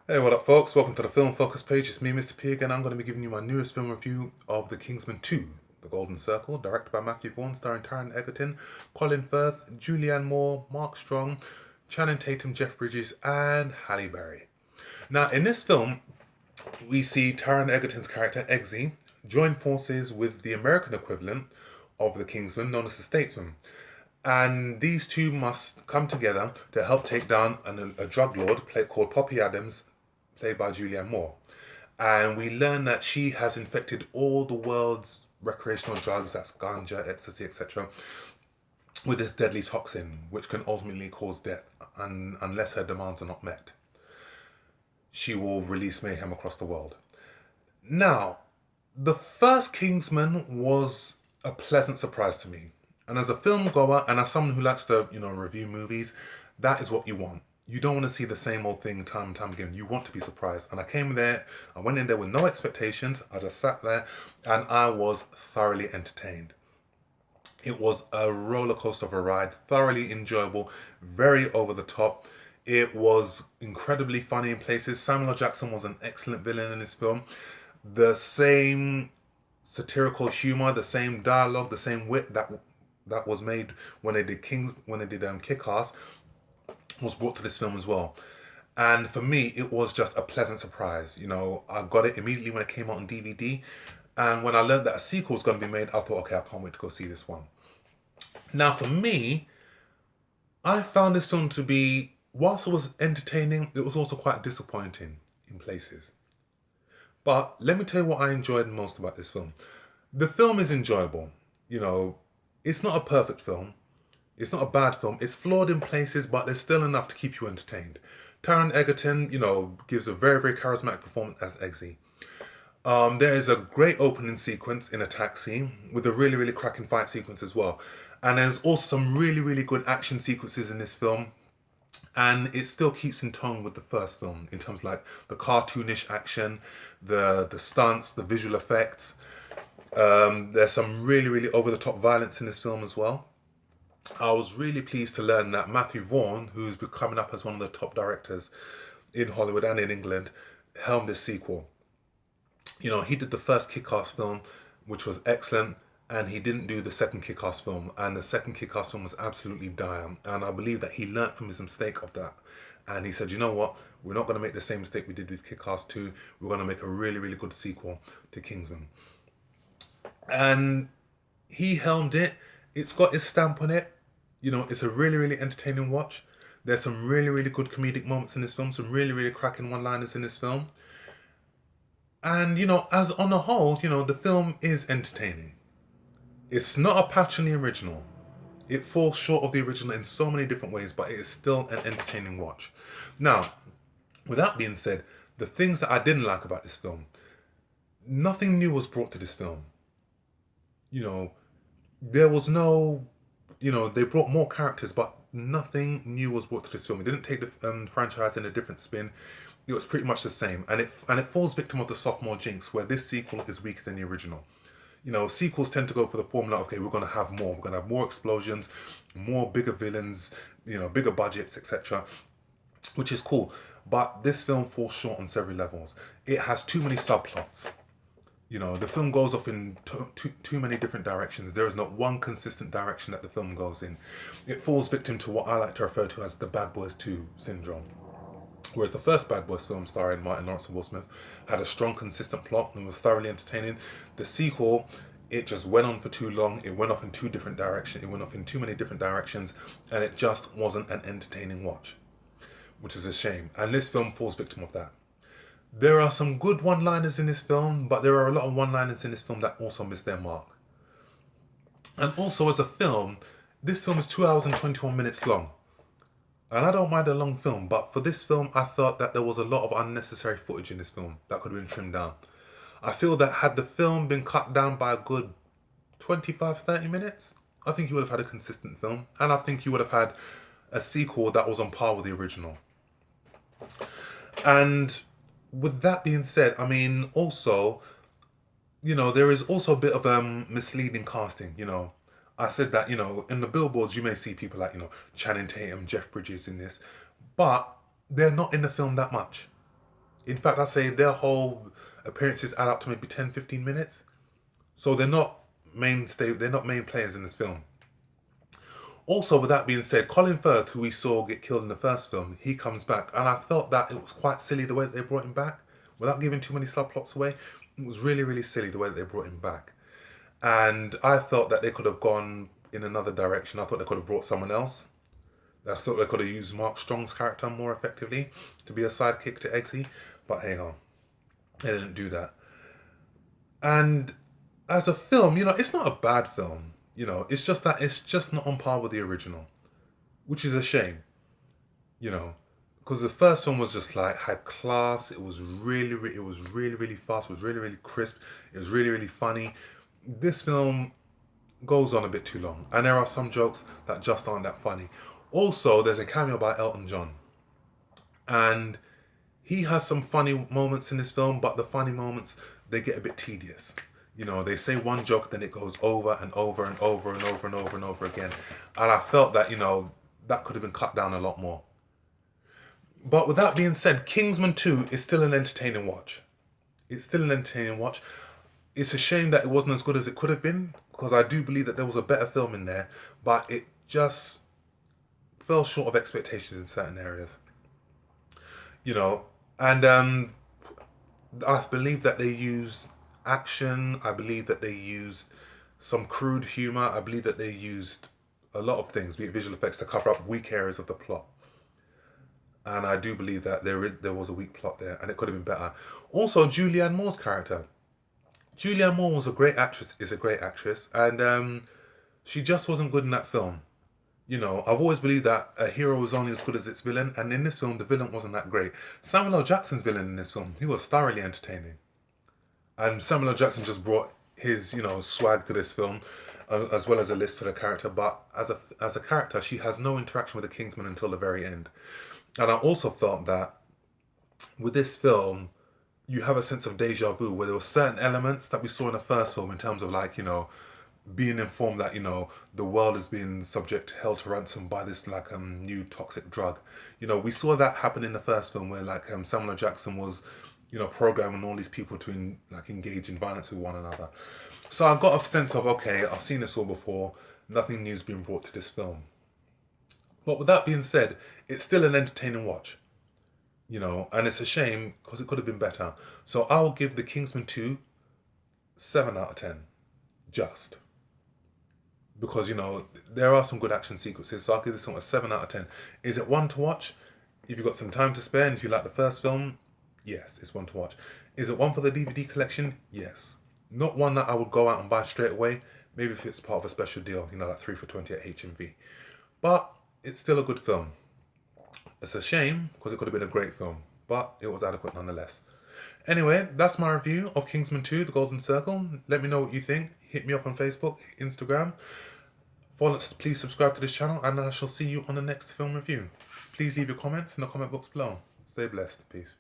Hey, what up, folks? Welcome to the Film Focus page. It's me, Mr. P, again. I'm going to be giving you my newest film review of The Kingsman 2, The Golden Circle, directed by Matthew Vaughn, starring Taron Eggerton, Colin Firth, Julianne Moore, Mark Strong, Channing Tatum, Jeff Bridges, and Halle Berry. Now, in this film, we see Taron Egerton's character, Eggsy, join forces with the American equivalent of the Kingsman, known as the Statesman. And these two must come together to help take down a drug lord called Poppy Adams, played by Julianne Moore. And we learn that she has infected all the world's recreational drugs, that's ganja, ecstasy, etc., with this deadly toxin, which can ultimately cause death unless her demands are not met. She will release mayhem across the world. Now, the first Kingsman was a pleasant surprise to me. And as a film goer and as someone who likes to, review movies, that is what you want. You don't want to see the same old thing time and time again. You want to be surprised. And I went in there with no expectations. I just sat there and I was thoroughly entertained. It was a roller coaster of a ride, thoroughly enjoyable, very over the top. It was incredibly funny in places. Samuel L. Jackson was an excellent villain in this film. The same satirical humor, the same dialogue, the same wit that was made when they did Kick-Ass was brought to this film as well. And for me, it was just a pleasant surprise. I got it immediately when it came out on DVD. And when I learned that a sequel was going to be made, I thought, okay, I can't wait to go see this one. Now, for me, I found this film to be, whilst it was entertaining, it was also quite disappointing in places. But let me tell you what I enjoyed most about this film. The film is enjoyable. It's not a perfect film. It's not a bad film. It's flawed in places, but there's still enough to keep you entertained. Taron Egerton, gives a very, very charismatic performance as Eggsy. There is a great opening sequence in a taxi with a really, really cracking fight sequence as well. And there's also some really, really good action sequences in this film. And it still keeps in tone with the first film in terms of like the cartoonish action, the stunts, the visual effects. There's some really, really over-the-top violence in this film as well. I was really pleased to learn that Matthew Vaughn, who's been coming up as one of the top directors in Hollywood and in England, helmed this sequel. He did the first Kick-Ass film, which was excellent, and he didn't do the second Kick-Ass film. And the second Kick-Ass film was absolutely dire. And I believe that he learnt from his mistake of that. And he said, you know what? We're not going to make the same mistake we did with Kick-Ass 2. We're going to make a really, really good sequel to Kingsman. And he helmed it. It's got his stamp on it. It's a really, really entertaining watch. There's some really, really good comedic moments in this film. Some really, really cracking one-liners in this film. And, as on a whole, the film is entertaining. It's not a patch on the original. It falls short of the original in so many different ways, but it is still an entertaining watch. Now, with that being said, the things that I didn't like about this film, nothing new was brought to this film. There was no, they brought more characters, but nothing new was brought to this film. It didn't take the franchise in a different spin. It was pretty much the same. And it falls victim of the sophomore jinx, where this sequel is weaker than the original. Sequels tend to go for the formula, okay, we're going to have more. We're going to have more explosions, more bigger villains, bigger budgets, etc., which is cool. But this film falls short on several levels. It has too many subplots. The film goes off in too many different directions. There is not one consistent direction that the film goes in. It falls victim to what I like to refer to as the Bad Boys 2 syndrome. Whereas the first Bad Boys film, starring Martin Lawrence and Will Smith, had a strong, consistent plot and was thoroughly entertaining. The sequel, it just went on for too long. It went off in two different directions. It went off in too many different directions, and it just wasn't an entertaining watch, which is a shame. And this film falls victim of that. There are some good one-liners in this film, but there are a lot of one-liners in this film that also miss their mark. And also, as a film, this film is 2 hours and 21 minutes long. And I don't mind a long film, but for this film, I thought that there was a lot of unnecessary footage in this film that could have been trimmed down. I feel that had the film been cut down by a good 25-30 minutes, I think you would have had a consistent film. And I think you would have had a sequel that was on par with the original. And with that being said, also, there is also a bit of misleading casting, I said that, in the billboards you may see people like, Channing Tatum, Jeff Bridges in this, but they're not in the film that much. In fact, I'd say their whole appearances add up to maybe 10, 15 minutes. So they're not they're not main players in this film. Also, with that being said, Colin Firth, who we saw get killed in the first film, he comes back. And I felt that it was quite silly the way that they brought him back. Without giving too many subplots away, it was really, really silly the way that they brought him back. And I felt that they could have gone in another direction. I thought they could have brought someone else. I thought they could have used Mark Strong's character more effectively to be a sidekick to Eggsy. But hey ho, they didn't do that. And as a film, it's not a bad film. It's just that it's just not on par with the original, which is a shame. Because the first film was just like had class. It was really, really fast. It was really, really crisp. It was really, really funny. This film goes on a bit too long, and there are some jokes that just aren't that funny. Also, there's a cameo by Elton John, and he has some funny moments in this film, but the funny moments, they get a bit tedious. They say one joke, then it goes over and over and over and over and over and over again. And I felt that, that could have been cut down a lot more. But with that being said, Kingsman 2 is still an entertaining watch. It's still an entertaining watch. It's a shame that it wasn't as good as it could have been, because I do believe that there was a better film in there, but it just fell short of expectations in certain areas. And I believe that they used action. I believe that they used some crude humor. I believe that they used a lot of things, be it visual effects, to cover up weak areas of the plot. And I do believe that there was a weak plot there, and it could have been better. Also, Julianne Moore's character. Julianne Moore was a great actress, is a great actress, and she just wasn't good in that film. I've always believed that a hero is only as good as its villain, and in this film, the villain wasn't that great. Samuel L. Jackson's villain in this film, he was thoroughly entertaining. And Samuel L. Jackson just brought his, swag to this film, as well as a list for the character. But as a character, she has no interaction with the Kingsman until the very end. And I also felt that with this film, you have a sense of deja vu, where there were certain elements that we saw in the first film in terms of being informed that, the world is being held to ransom by this new toxic drug. We saw that happen in the first film where Samuel L. Jackson was programming all these people to engage in violence with one another. So I got a sense of, okay, I've seen this all before, nothing new's been brought to this film. But with that being said, it's still an entertaining watch, and it's a shame because it could have been better. So I'll give the Kingsman 2 7 out of 10, just. Because, there are some good action sequences, so I'll give this one a 7 out of 10. Is it one to watch? If you've got some time to spare and if you like the first film, yes, it's one to watch. Is it one for the DVD collection? Yes. Not one that I would go out and buy straight away. Maybe if it's part of a special deal, like 3 for 20 at HMV. But it's still a good film. It's a shame because it could have been a great film, but it was adequate nonetheless. Anyway, that's my review of Kingsman 2, The Golden Circle. Let me know what you think. Hit me up on Facebook, Instagram. Please subscribe to this channel, and I shall see you on the next film review. Please leave your comments in the comment box below. Stay blessed. Peace.